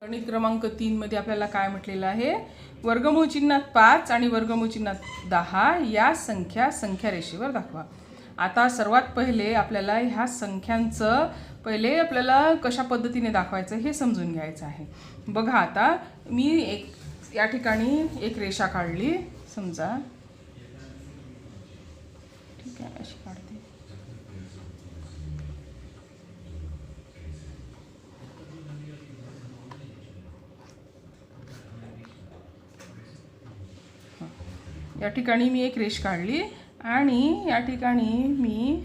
गणित क्रमांक 3 मध्ये आपल्याला काय म्हटलेलं आहे, वर्गमूळ चिन्हात 5 आणि वर्गमूळ चिन्हात 10 या संख्या रेषेवर दाखवा। आता सर्वात पहिले आपल्याला ह्या संख्यांचं आपल्याला कशा पद्धतीने दाखवायचं हे समजून घ्यायचं आहे। बघा, आता मी या ठिकाणी एक रेषा काढली, समजा ठीक आहे, अशी काढते। या ठिकाणी मी एक रेष काढली आणि या ठिकाणी मी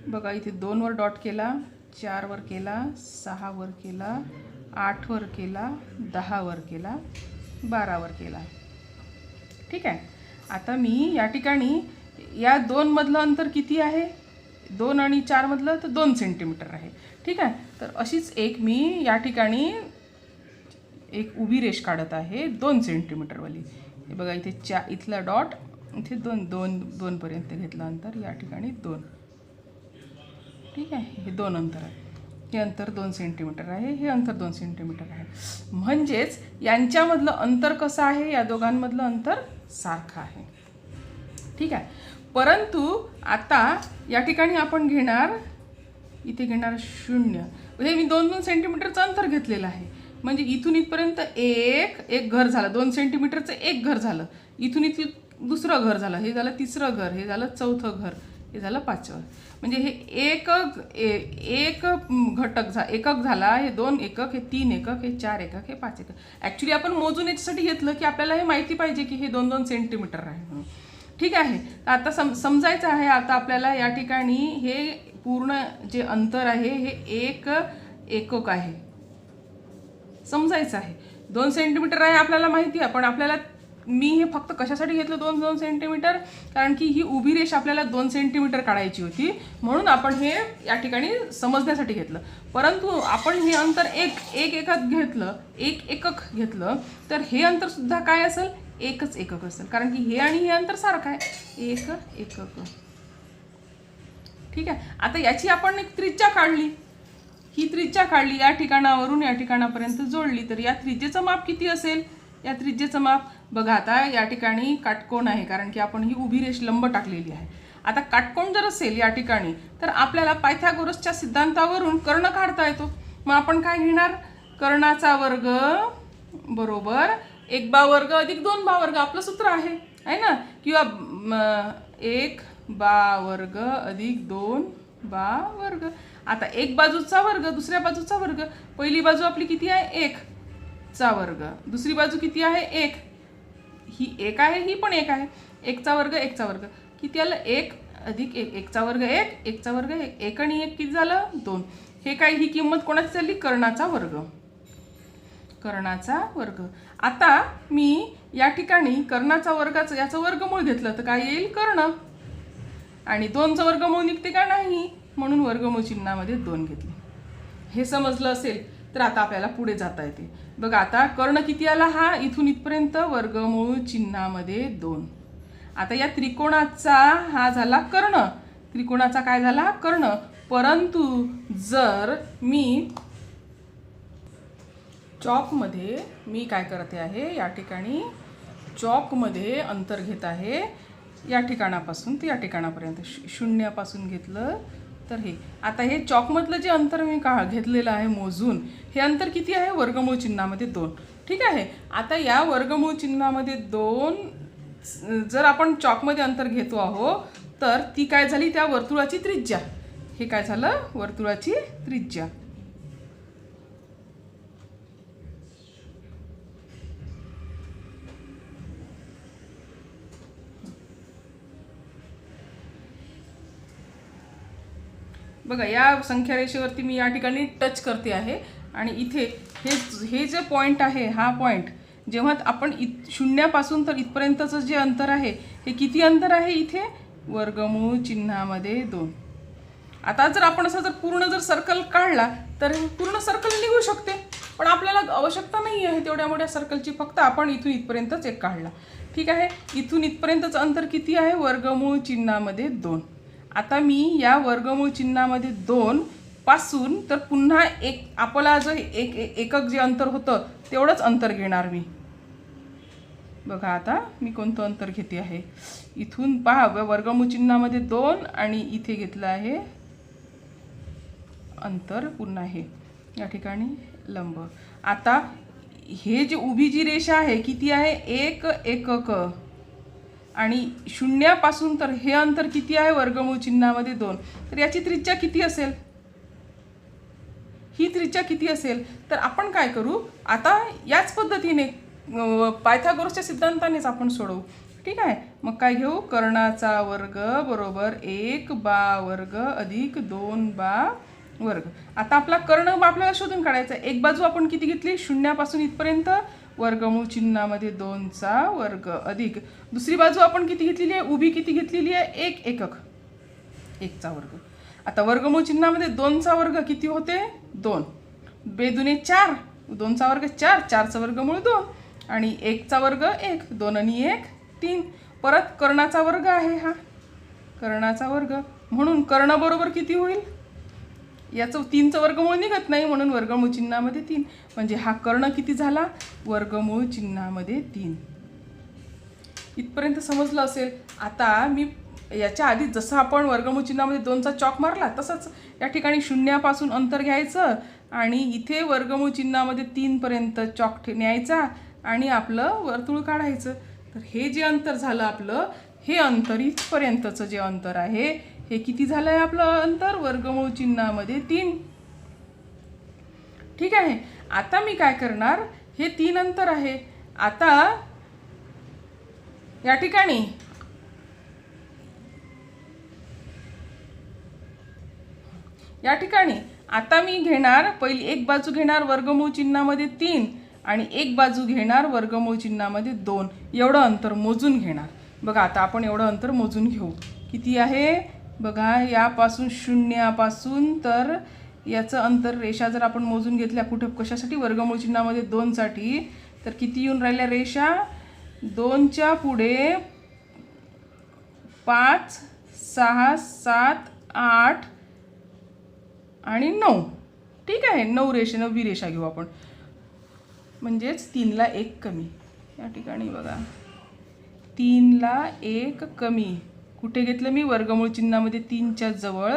बघा इथे 2 वर डॉट केला, 4 वर केला, 6 वर केला, 8 वर केला, 10 वर केला, 12 वर केला। ठीक आहे, आता मी या ठिकाणी या 2 मधलं अंतर किती आहे, 2 आणि 4 मधलं तर 2 सेंटीमीटर आहे। ठीक आहे, तर अशीच एक मी या ठिकाणी एक उभी रेष काढत आहे 2 सेंटीमीटर वाली। हे बघा इथे इथला डॉट इथे 2 पर्यंत घेतलं अंतर, या ठिकाणी 2। ठीक आहे, हे 2 अंतर आहे, हे अंतर 2 सेंटीमीटर आहे, हे अंतर 2 सेंटीमीटर आहे। म्हणजेच यांच्यामधलं अंतर कसं आहे, या दोघांमधलं अंतर सारखं आहे। ठीक आहे, परंतु आता या ठिकाणी आपण इथे घेणार 0। म्हणजे मी 2-2 सेंटीमीटरचं अंतर घेतलेलं आहे, म्हणजे इथून इथपर्यंत एक घर झालं, 2 सेंटीमीटरचं एक घर झालं, इथून इथे दुसरं घर झालं, हे झालं तिसरं घर, हे झालं चौथं घर, हे झालं 5वं। म्हणजे हे एक घटक एकक झाला, हे 2 एकक, हे 3 एकक, हे 4 एकक, हे 5 एकक। ॲक्च्युली आपण मोजून याच्यासाठी घेतलं की आपल्याला हे माहिती पाहिजे की हे 2-2 सेंटीमीटर आहे म्हणून। ठीक आहे, आता समजायचं आहे आता आपल्याला या ठिकाणी हे पूर्ण जे अंतर आहे हे एक एकक आहे, समजायचं आहे। 2 सेंटीमीटर आहे आपल्याला माहिती आहे, पण मी हे फक्त कशासाठी घेतलं 2-2 सेंटीमीटर, कारण की ही उभी रेष आपल्याला 2 सेंटीमीटर काढायची होती, म्हणून आपण हे या ठिकाणी समजण्यासाठी घेतलं। परंतु आपण हे अंतर एक एकक घेतलं तर हे अंतर सुद्धा काय असेल, एकच एकक असेल, कारण की हे आणि हे अंतर सारखं आहे, एक एकक। ठीक आहे, आता याची आपण एक त्रिज्या काढली, ही त्रिज्या काढली, या ठिकाणावरून या ठिकाणापर्यंत जोडली, तर या त्रिज्येचं माप किती असेल, या त्रिज्येचं माप बघा। आता या ठिकाणी काटकोन आहे, कारण की आपण ही उभी रेष लंब टाकलेली आहे। आता काटकोन जर असेल या ठिकाणी तर आपल्याला पायथागोरसच्या सिद्धांतावरून कर्ण काढता येतो। मग आपण काय घेणार, कर्णाचा वर्ग बरोबर 1 वर्ग अधिक 2 वर्ग, आपलं सूत्र आहे ना, किंवा 1 वर्ग अधिक 2 वर्ग। आता एक बाजूचा वर्ग, दुसऱ्या बाजूचा वर्ग, पहिली बाजू आपली किती आहे, 1 चा वर्ग, दुसरी बाजू किती आहे, 1, ही 1 आहे, ही पण 1 आहे, 1 चा वर्ग 1 चा वर्ग किती आलं, 1 अधिक 1, 1 चा वर्ग 1, 1 चा वर्ग 1, 1 आणि 1 किती झालं, 2। हे काय, ही किंमत कोणाची झाली, कर्णाचा वर्ग। आता मी या ठिकाणी कर्णाचा वर्गाचं याचं वर्गमूळ घेतलं तर काय येईल, कर्ण, आणि 2चं वर्गमूळ निघते का, नाही, म्हणून वर्गमूळ चिन्हामध्ये 2 घेतले। हे समजलं असेल तर आता आपल्याला पुढे जाता येते। बघा, आता कर्ण किती आला, हा इथून इथपर्यंत वर्गमूळ चिन्हामध्ये 2। आता या त्रिकोणाचा हा झाला कर्ण, त्रिकोणाचा काय झाला, कर्ण। परंतु जर मी चॉकमध्ये मी काय करते आहे, या ठिकाणी चॉकमध्ये अंतर घेत आहे, या ठिकाणापासून ते या ठिकाणापर्यंत 0 पासून घेतलं तर हे, आता हे चॉकमधलं जे अंतर मी घेतलेलं आहे मोजून, हे अंतर किती आहे, वर्गमूळ चिन्हामध्ये 2। ठीक आहे, आता या वर्गमूळ चिन्हामध्ये 2 जर आपण चॉकमध्ये अंतर घेतो आहोत तर ती काय झाली, त्या वर्तुळाची त्रिज्या, हे काय झालं, वर्तुळाची त्रिज्या। बघा, या संख्या रेषेवरती मी या ठिकाणी टच करते आहे, आणि इथे हे जे पॉईंट आहे, हा पॉईंट जेव्हा आपण 0 पासून तर इथपर्यंतचं जे अंतर आहे, हे किती अंतर आहे, इथे वर्गमूळ चिन्हामध्ये 2। आता जर आपण असं पूर्ण सर्कल काढला तर पूर्ण सर्कल निघू शकते, पण आपल्याला आवश्यकता नाही आहे तेवढ्या मोठ्या सर्कलची, फक्त आपण इथून इथपर्यंतच एक काढला। ठीक आहे, इथून इथपर्यंतचं अंतर किती आहे, वर्गमूळ चिन्हामध्ये 2। आता मी या वर्गमूळ चिन्हामध्ये 2 पासून तर पुन्हा एक आपला जो एकक जे अंतर होतं तेवढंच अंतर घेणार मी. बघा आता मी कोणतं अंतर घेते आहे. इथून पहा वर्गमूळ चिन्हामध्ये 2 आणि इथे घेतलं आहे अंतर पुन्हा हे या ठिकाणी लंब. आता हे जी उभी जी रेषा आहे किती आहे 1 एकक आणि शून्यापासून तर हे अंतर किती आहे वर्गमूळ चिन्हामध्ये 2. तर याची त्रिज्या किती असेल, ही त्रिज्या किती असेल. तर आपण काय करू आता याच पद्धतीने पायथागोरसच्या सिद्धांतानेच आपण सोडवू. ठीक आहे. मग काय घेऊ कर्णाचा वर्ग बरोबर 1 बा वर्ग अधिक 2 बा वर्ग. आता आपला कर्ण आपल्याला शोधून काढायचा. एक बाजू आपण किती घेतली शून्यापासून इथपर्यंत वर्गमूळ चिन्हामध्ये 2चा वर्ग अधिक दुसरी बाजू आपण किती घेतलेली आहे उभी किती घेतलेली आहे 1 एकक 1चा वर्ग. आता वर्गमूळ चिन्हामध्ये 2चा वर्ग किती होते 2 बेदुने 4 2चा वर्ग 4 4चा वर्गमूळ 2 आणि 1चा वर्ग 1 2 आणि 1 3. परत कर्णाचा वर्ग आहे हा कर्णाचा वर्ग म्हणून कर्ण बरोबर किती होईल याचं 3चं वर्गमूळ निघत नाही म्हणून वर्गमूळ चिन्हामध्ये 3 म्हणजे हा कर्ण किती झाला वर्गमूळ चिन्हामध्ये 3. इथपर्यंत समजलं असेल. आता मी याच्या आधी जसं आपण वर्गमूळ चिन्हामध्ये 2चा चॉक मारला तसंच या ठिकाणी शून्यापासून अंतर घ्यायचं आणि इथे वर्गमूळ चिन्हामध्ये 3 पर्यंत चॉक न्यायचा आणि आपलं वर्तुळ काढायचं. तर हे जे अंतर झालं आपलं हे अंतर इथपर्यंतचं जे अंतर आहे हे किती झालं आहे आपलं अंतर वर्गमूळ चिन्हामध्ये 3. ठीक आहे. आता मी काय करणार हे 3 अंतर आहे. आता या ठिकाणी आता मी घेणार पहिली एक बाजू घेणार वर्गमूळ चिन्हामध्ये 3 आणि एक बाजू घेणार वर्गमूळ चिन्हामध्ये 2 एवढं अंतर मोजून घेणार. बघा आता आपण एवढं अंतर मोजून घेऊ. किती आहे बघा यापासून शून्यापासून तर याचं अंतर रेषा जर आपण मोजून घेतल्या कुठे कशासाठी वर्गमूळ चिन्हामध्ये 2 साठी तर किती येऊन राहिल्या रेषा 2च्या पुढे 5 6 7 8 आणि 9. ठीक आहे 9 रेषा 9वी रेषा घेऊ आपण म्हणजेच 3ला 1 कमी. या ठिकाणी बघा 3ला 1 कमी कुठे घेतलं मी वर्गमूळ चिन्हामध्ये 3च्या जवळ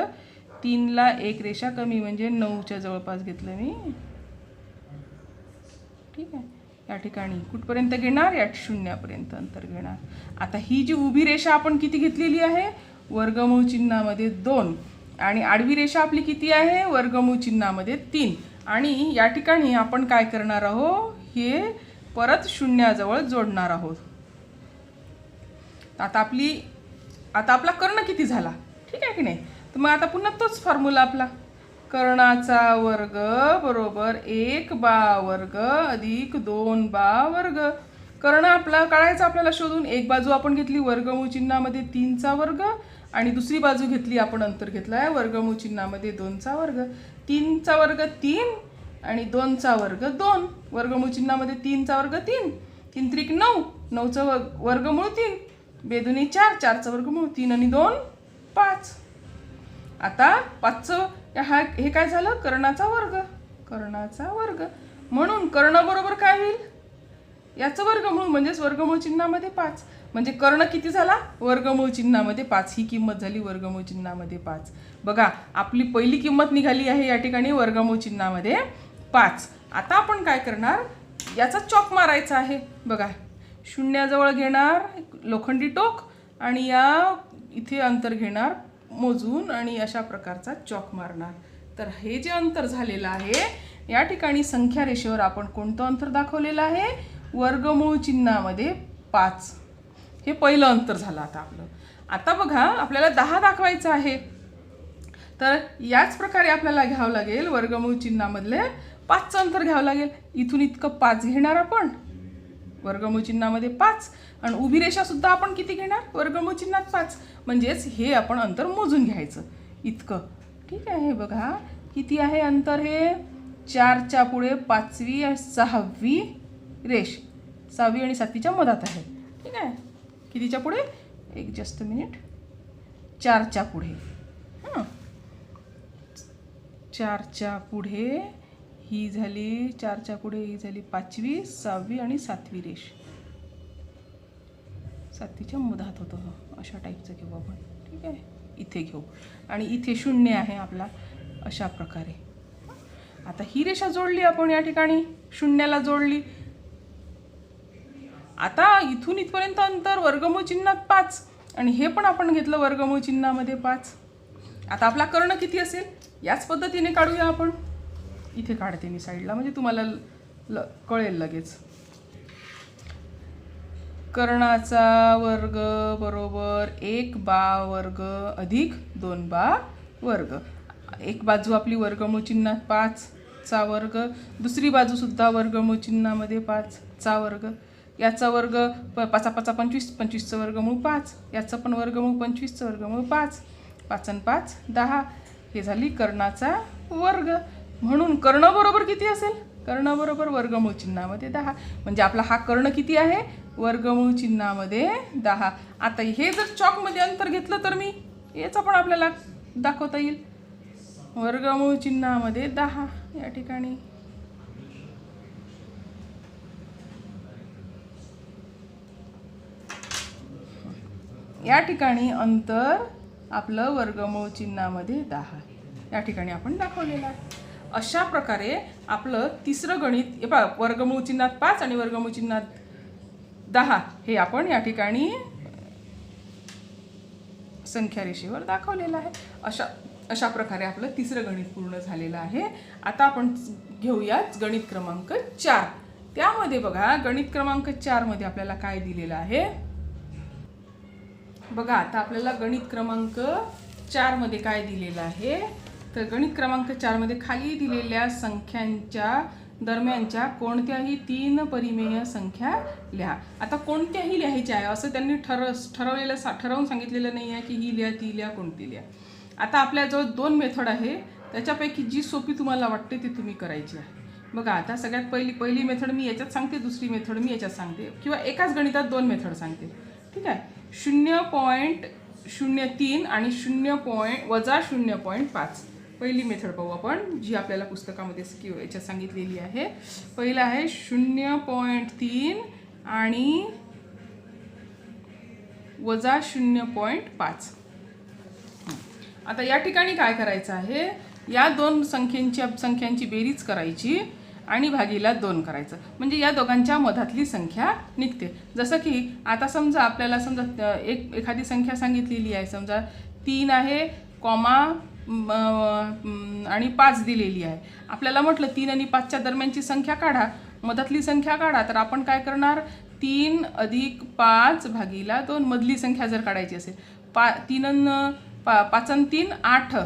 3ला 1 रेषा कमी म्हणजे 9च्या जवळपास घेतलं मी. ठीक आहे. या ठिकाणी कुठपर्यंत घेणार या शून्यापर्यंत अंतर घेणार. आता ही जी उभी रेषा आपण किती घेतलेली आहे वर्गमूळ चिन्हामध्ये 2 आणि आडवी रेषा आपली किती आहे वर्गमूळ चिन्हामध्ये 3 आणि या ठिकाणी आपण काय करणार आहोत हे परत शून्याजवळ जोडणार आहोत. आता आपला कर्ण किती झाला ठीक आहे की नाही. तर मग आता पुन्हा तोच फॉर्म्युला आपला कर्णाचा वर्ग बरोबर 1 बा वर्ग अधिक 2 बा वर्ग. कर्ण आपला काढायचा आपल्याला शोधून. एक बाजू आपण घेतली वर्गमूळ चिन्हामध्ये 3चा वर्ग आणि दुसरी बाजू घेतली आपण अंतर घेतलं आहे वर्गमूळ चिन्हामध्ये 2चा वर्ग. 3चा वर्ग 3 आणि 2चा वर्ग 2 वर्गमूळ चिन्हामध्ये 3चा वर्ग 3 3 त्रिक 9 9चं वर्गमूळ 3 बेदुनी 4 4चं वर्गमूळ 3 आणि 2 5. आता 5चं हे काय झालं कर्णाचा वर्ग म्हणून कर्ण बरोबर काय होईल याचं वर्गमूळ म्हणजेच वर्गमूळ चिन्हामध्ये 5 म्हणजे कर्ण किती झाला वर्गमूळ चिन्हामध्ये 5. ही किंमत झाली वर्गमूळ चिन्हामध्ये 5. बघा आपली पहिली किंमत निघाली आहे या ठिकाणी वर्गमूळ चिन्हामध्ये 5. आता आपण काय करणार याचा चॉक मारायचा आहे. बघा शून्याजवळ घेणार लोखंडी टोक आणि या इथे अंतर घेणार मोजून आणि अशा प्रकारचा चॉक मारणार. तर हे जे अंतर झालेलं आहे या ठिकाणी संख्या रेषेवर आपण कोणतं अंतर दाखवलेलं आहे वर्गमूळ चिन्हामध्ये 5. हे पहिलं अंतर झालं आता आपलं. आता बघा आपल्याला 10 दाखवायचं आहे तर याच प्रकारे आपल्याला घ्यावं लागेल वर्गमूळ चिन्हामधले 5चं अंतर घ्यावं लागेल. इथून इतकं 5 घेणार आपण वर्गमूळ चिन्हामध्ये 5 आणि उभी रेषा सुद्धा आपण किती घेणार वर्गमूळ चिन्हात 5 म्हणजेच हे आपण अंतर मोजून घ्यायचं इतकं. ठीक आहे. बघा किती आहे अंतर हे 4च्या पुढे 5वी आणि 6वी रेष 6वी आणि 7वीच्या मधात आहे. ठीक आहे. कितीच्या पुढे एक जस्ट मिनिट 4च्या पुढे 4च्या पुढे ही झाली, 4च्या पुढे ही झाली 5वी, 6वी आणि 7वी रेष. 7वीच्या मधात होतो, अशा टाईपचं घेऊ आपण. ठीक आहे, इथे घेऊ आणि इथे 0 आहे आपला, अशा प्रकारे. आता ही रेषा जोडली आपण या ठिकाणी, 0ला जोडली. आता इथून इथपर्यंत अंतर वर्गमूळ चिन्हात 5 आणि हे पण आपण घेतलं वर्गमूळ चिन्हामध्ये 5. आता आपला कर्ण किती असेल याच पद्धतीने काढूया आपण. इथे काढते मी साईडला, म्हणजे तुम्हाला कळेल लगेच. कर्णाचा वर्ग बरोबर 1 बा वर्ग अधिक 2 बा वर्ग. एक बाजू आपली वर्गमूळ चिन्हात 5चा वर्ग, दुसरी बाजू सुद्धा वर्गमूळ चिन्हामध्ये 5चा वर्ग. याचा वर्ग 5 5 25, 25चं वर्गमूळ 5, याचं पण वर्गमूळ 25चं वर्गमूळ 5, 5 आणि 5 10. हे झाली कर्णाचा वर्ग. म्हणून कर्ण बरोबर किती असेल? कर्ण बरोबर वर्गमूळ चिन्हामध्ये 10. म्हणजे आपला हा कर्ण किती आहे? वर्गमूळ चिन्हामध्ये 10. आता हे जर चॉकमध्ये अंतर घेतलं तर मी याचा पण आपल्याला दाखवता येईल. वर्गमूळ चिन्हामध्ये 10 या ठिकाणी. या ठिकाणी अंतर आपलं वर्गमूळ चिन्हामध्ये 10 या ठिकाणी आपण दाखवलेलं आहे. अशा प्रकारे आपलं तिसरं गणित वर्गमूळ चिन्हात 5 आणि वर्गमूळ चिन्हात 10 हे आपण या ठिकाणी संख्या रेषेवर दाखवलेलं आहे. अशा प्रकारे आपलं तिसरं गणित पूर्ण झालेलं आहे. आता आपण घेऊया गणित क्रमांक 4. त्यामध्ये बघा गणित क्रमांक 4 मध्ये आपल्याला काय दिलेलं आहे बघा. आता आपल्याला गणित क्रमांक 4 मध्ये काय दिलेलं आहे तर गणित क्रमांक 4 मध्ये खाली दिलेल्या संख्यांच्या दरम्यानच्या कोणत्याही 3 परिमेय संख्या लिहा. आता कोणत्याही लिहायच्या आहे असं त्यांनी ठरवून सांगितलेलं नाही आहे की ही लिहा ती लिहा कोणती लिहा. आता आपल्याजवळ 2 मेथड आहे, त्याच्यापैकी जी सोपी तुम्हाला वाटते ती तुम्ही करायची आहे. बघा आता सगळ्यात पहिली मेथड मी याच्यात सांगते, दुसरी मेथड मी याच्यात सांगते, किंवा एकाच गणितात 2 मेथड सांगते. ठीक आहे. 0.03 आणि 0.5 पहिली मेथड पाहू आपण, जी आपल्याला पुस्तकामध्ये किंवा याच्यात सांगितलेली आहे. पहिलं आहे 0.3 आणि -0.5. आता या ठिकाणी काय करायचं आहे, या दोन संख्यांची बेरीज करायची आणि भागीला 2 करायचं, म्हणजे या दोघांच्या मधातली संख्या निघते. जसं की आता समजा आपल्याला एखादी संख्या सांगितलेली आहे, समजा 3 आहे कॉमा आणि 5 दिलेली आहे. आपल्याला म्हटलं 3 आणि 5च्या दरम्यानची संख्या काढा, मधातली संख्या काढा. तर आपण काय करणार, 3 अधिक 5 भागीला 2 मधली संख्या जर काढायची असेल, 3 आणि 5 आणि 3 8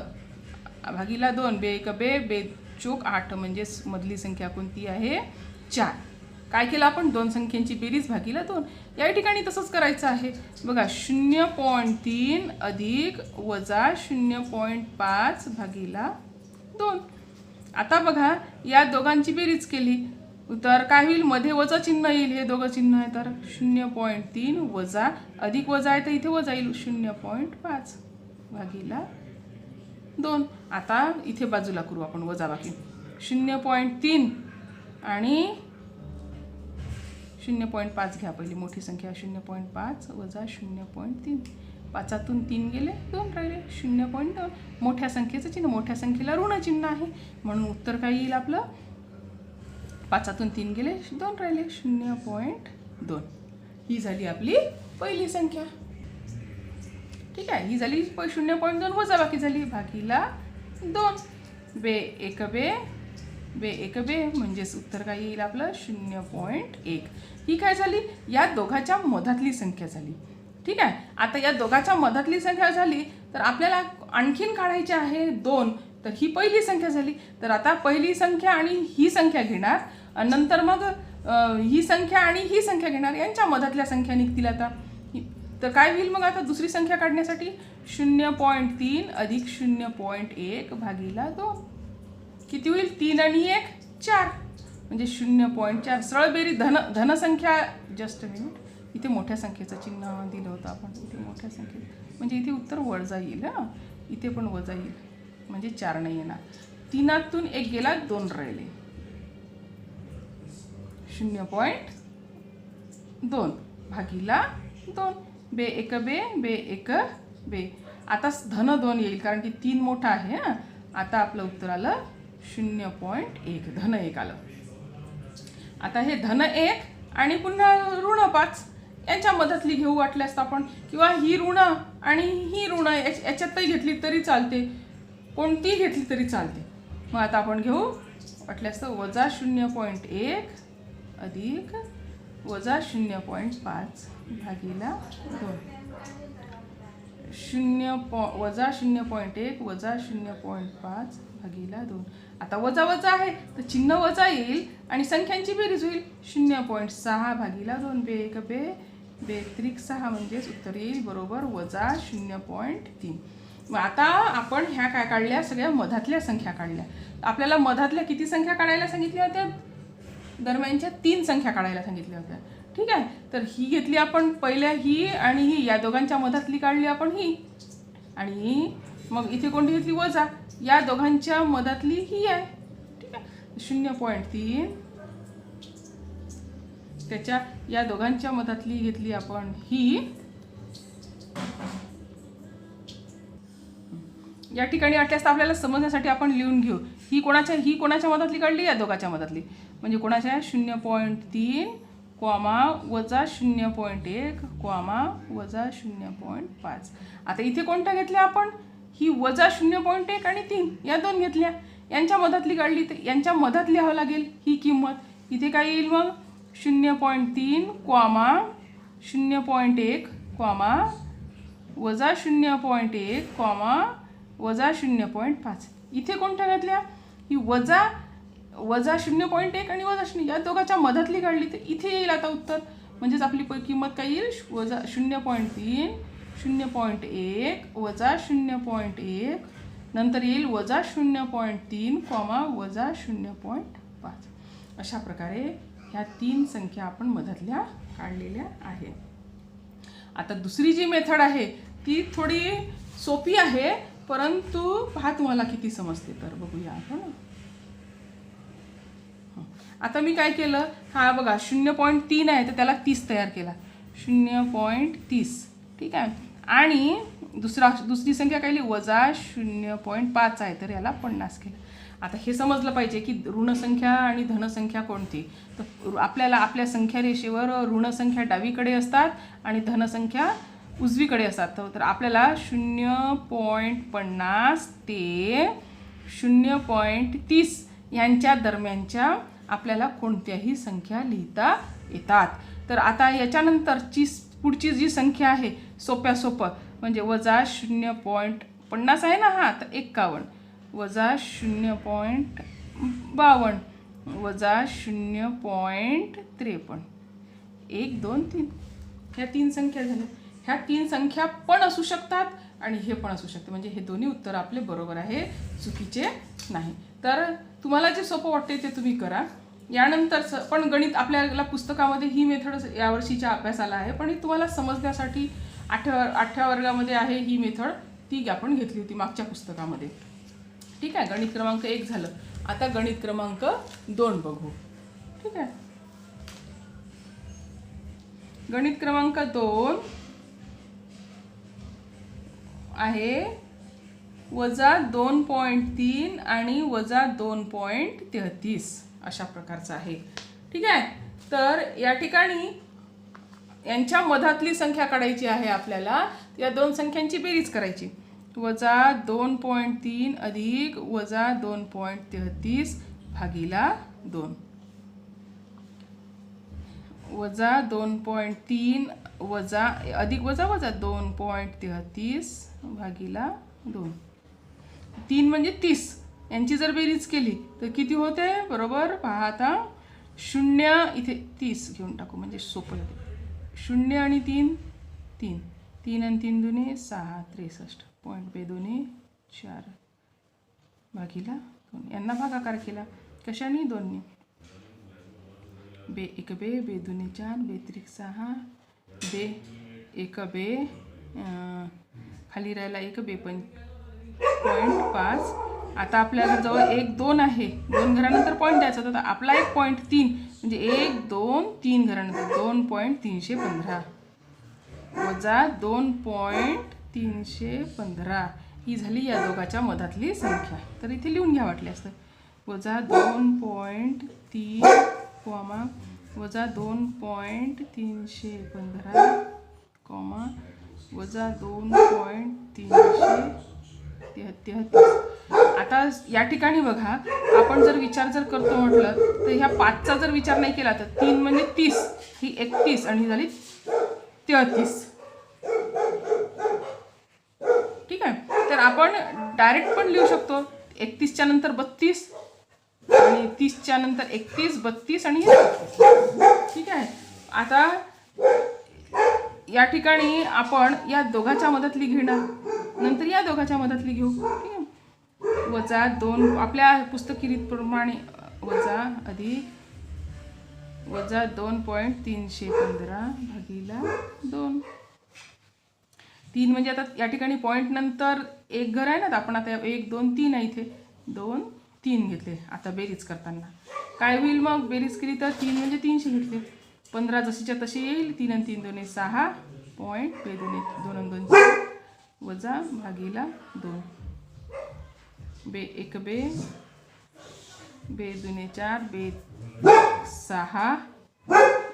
भागीला 2 बे 1 बे बे चोक 8 म्हणजे मधली संख्या कोणती आहे 4. काय केलं आपण, 2 संख्यांची बेरीज भागीला 2. या ठिकाणी तसंच करायचं आहे बघा. 0.3 अधिक -0.5 भागीला 2. आता बघा या दोघांची बेरीज केली तर काय होईल, मध्ये वजा चिन्ह येईल. हे दोघं चिन्ह आहे तर 0.3 वजा अधिक वजा आहे तर इथे वजा येईल 0.5 भागीला 2. आता इथे बाजूला करू आपण वजाबाकी. 0.3 आणि 0.5 घ्या, पहिली मोठी संख्या 0.5 वजा 0.3. 5तून 3 गेले 2 राहिले 0.2. मोठ्या संख्येचं चिन्ह, मोठ्या संख्येला ऋण चिन्ह आहे म्हणून उत्तर काय येईल आपलं, 5तून 3 गेले 2 राहिले 0.2. ही झाली आपली पहिली संख्या. ठीक आहे, ही झाली 0.2 वजाबाकी झाली भागीला 2. बे 1 बे बे 1 बे म्हणजेच उत्तर काय येईल आपलं 0.1. ही काय झाली, या दोघांच्या मधातली संख्या झाली. ठीक आहे. आता या दोघांच्या मधातली संख्या झाली तर आपल्याला आणखीन काढायची आहे 2. तर ही पहिली संख्या झाली. तर आता पहिली संख्या आणि ही संख्या घेणार आणि नंतर मग ही संख्या आणि ही संख्या घेणार, यांच्या मधातल्या संख्या निघतील. आता तर काय होईल मग, आता दुसरी संख्या काढण्यासाठी 0.3 अधिक 0.1 भागीला 2 किती होईल, 3 आणि 1 4 म्हणजे 0.4. सरळ बेरी धनसंख्या. जस्ट मिनिट, इथे मोठ्या संख्येचं चिन्ह दिलं होतं आपण, इथे मोठ्या संख्ये म्हणजे इथे उत्तर वजा येईल. इथे पण वजा येईल म्हणजे 4 नाही येणार. 3तून 1 गेला 2 राहिले 0.2 भागीला 2 बे एक बे बे एक बे. आता धन 2 येईल कारण की 3 मोठा आहे. आता आपलं उत्तर आलं 0.1 धन 1 आलं. आता हे धन 1 आणि पुन्हा ऋण 5 यांच्या मधातली घेऊ वाटल्यास आपण, किंवा ही ऋण आणि ही ऋण याच्यातही घेतली तरी चालते, कोणती घेतली तरी चालते. मग आता आपण घेऊ वाटल्यास तर वजा 0.1 अधिक वजा 0.5 भागीला 2. वजा 0.1 वजा 0.5 भागीला 2. आता वजा वजा आहे तर चिन्ह वजा येईल आणि संख्यांची बेरीज होईल. 0.6 भागीला 2 बे एक बे बे त्रिक 6 म्हणजेच उत्तर येईल बरोबर वजा 0.3. मग आता आपण ह्या काय काढल्या, सगळ्या मधातल्या संख्या काढल्या. आपल्याला मधातल्या किती संख्या काढायला सांगितल्या होत्या, दरम्यानच्या 3 संख्या काढायला सांगितल्या होत्या. ठीक आहे, तर ही घेतली आपण पहिल्या, ही आणि ही या दोघांच्या मधातली काढली आपण ही, आणि मग इथे कोणती घेतली वजा, या दोघांच्या मधातली ही आहे. ठीक आहे, 0.3 त्याच्या या दोघांच्या मधातली घेतली आपण ही. या ठिकाणी वाटल्यास आपल्याला समजण्यासाठी आपण लिहून घेऊ, ही कोणाच्या मधातली काढली, या दोघांच्या मधातली, म्हणजे कोणाच्या 0.3 कॉमा वजा 0.1 कॉमा वजा 0.5. आता इथे कोणत्या घेतल्या आपण, ही वजा 0.1 आणि 3 या 2 घेतल्या, यांच्या मधातली काढली तर यांच्या मधात लिहावं लागेल ही किंमत. इथे काय येईल मग 0.3 कॉमा 0.1 कॉमा वजा 0.1 कॉमा वजा 0.5. इथे कोणत्या घातल्या, ही वजा 0.1 आणि वजा 0 या दोघांच्या मधातली काढली तर इथे येईल आता उत्तर. म्हणजेच आपली किंमत काय येईल, वजा 0.3 0.1 वजा 0.1 नंतर येईल वजा 0.3 कॉमा वजा 0.5. अशा प्रकारे ह्या 3 संख्या आपण मधातल्या काढलेल्या आहेत. आता दुसरी जी मेथड आहे ती थोडी सोपी आहे, परंतु पहा तुम्हाला किती समजते तर बघूया आपण. आता मी काय केलं, हा बघा 0.3 आहे तर त्याला 30 तयार केला, 0.30. ठीक आहे, आणि दुसरी संख्या काय वजा 0.5 आहे तर याला 50 केलं. आता हे समजलं पाहिजे की ऋणसंख्या आणि धनसंख्या कोणती. तर आपल्याला आपल्या संख्या रेषेवर ऋणसंख्या डावीकडे असतात आणि धनसंख्या उजवीकडे असतात. तर आपल्याला 0.50 ते 0.30 यांच्या दरम्यानच्या आपल्याला कोणत्याही संख्या लिहिता येतात. तर आता याच्यानंतरची पुढची जी संख्या आहे सोप्या म्हणजे वजा 0.50 आहे ना, हा तर 51 वजा 0.52 वजा 0.53 1 2 3 ह्या 3 संख्या झाल्या. ह्या 3 संख्या पण असू शकतात आणि हे पण असू शकते, म्हणजे हे दोन्ही उत्तर आपले बरोबर आहे, चुकीचे नाही. तर तुम्हाला जे सोपं वाटते ते तुम्ही करा. यानंतर पण गणित आपल्याला पुस्तकामध्ये ही मेथड यावर्षीच्या अभ्यासाला आहे, पण तुम्हाला समजण्यासाठी 8व्या वर्गामध्ये आहे ही मेथड, ती आपण घेतली होती मागच्या पुस्तकामध्ये. ठीक आहे, गणित क्रमांक 1 झालं. आता गणित क्रमांक 2 बघू. ठीक आहे, गणित क्रमांक 2 आहे वजा 2.3 आणि वजा 2.33 अशा प्रकारचा आहे. ठीक आहे, तर या ठिकाणी यांच्या मधातली संख्या काढायची आहे आपल्याला, या 2 संख्यांची बेरीज करायची. वजा 2.3 अधिक वजा 2.33 भागीला 2 वजा 2.3 वजा अधिक वजा वजा 2.33 भागीला 2. 3 म्हणजे 30, यांची जर बेरीज केली तर किती होते बरोबर पहा. आता 0 इथे 30 घेऊन टाकू म्हणजे सोपं होते. 0 आणि 3 3 3 आणि 3 दुने 6 63 पॉईंट बे दोन्ही 4 भागीला 2. यांना भागाकार केला कशाने, 2ने. बे एक बे बे दुने 4 बे त्रिक 6 बे एक बे खाली राहिला 1 बे 5.5 आता आपल्याला जवळ 1 2 आहे, 2 घरानंतर पॉईंट द्यायचा होता, तर आपला 1 पॉईंट 3 म्हणजे 1 2 3 घरानंतर 2.315 वजा 2.315 ही झाली या दोघाच्या मधातली संख्या. तर इथे लिहून घ्या वाटले असतं. वजा 2.3 वजा 2.315 वजा 2.333. आता या ठिकाणी बघा, आपण जर विचार जर करतो म्हटलं तर ह्या 5चा जर विचार नाही केला तर 3 म्हणजे 30, ही 31 आणि ही झाली 33. ठीक आहे. तर आपण डायरेक्ट पण लिहू शकतो 31च्या नंतर 32 आणि 30च्या नंतर 31 32 आणि 32. ठीक आहे. आता या ठिकाणी आपण या दोघाच्या मदतली घेणार, नंतर या दोघाच्या मदतली घेऊ. ठीक आहे. वजा 2 आपल्या पुस्तकी रीतप्रमाणे वजा अधिक वजा 2.315 भागिला 2. 3 म्हणजे आता या ठिकाणी पॉईंट नंतर एक घर आहे ना, तर आपण आता 1 2 3 आहे, इथे 2 3 घेतले. आता बेरीज करताना काय होईल मग? बेरीज केली तर 3 म्हणजे 300 घेतले, 15 जशीच्या तशी येईल. 3 आणि 3 2 6 पॉईंट 2 2 2 वजा भागिला 2. बे 1 बे 2 4 बे 6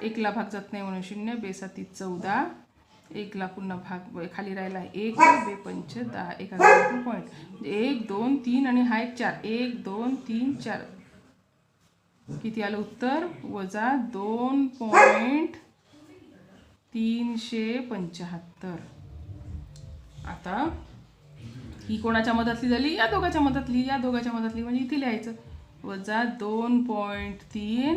1ला भाग जात नाही म्हणून 0, बे 7 14, 1ला पुन्हा भाग खाली राहिला 1, बे 5 10, एका घरातून पॉईंट 1 2 3 आणि हा एक 4, 1 2 3 4. किती आलं उत्तर? वजा 2.375. आता ही कोणाच्या मदतली झाली? या दोघाच्या मदतली. या दोघाच्या मदतली म्हणजे इथे लिहायचं वजा 2.3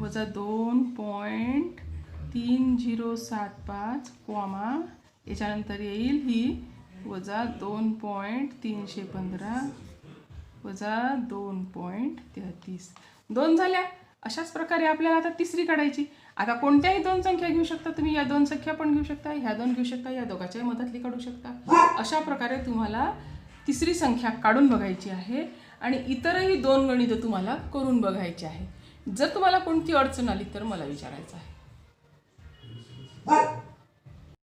वजा 2.3075 याच्यानंतर येईल ही वजा 2.315 वजा 2.33. 2 झाल्या. अशाच प्रकारे आपल्याला आता तिसरी काढायची. आता कोणत्याही 2 संख्या घेऊ शकता तुम्ही. या 2 संख्या पण घेऊ शकता, ह्या 2 घेऊ शकता, या दोघाच्याही मदतली काढू शकता. अशा प्रकारे तुम्हाला तिसरी संख्या काढून बघायची आहे आणि इतरही 2 गणितं तुम्हाला करून बघायची आहे. जर तुम्हाला कोणती अडचण आली तर मला विचारायचं आहे.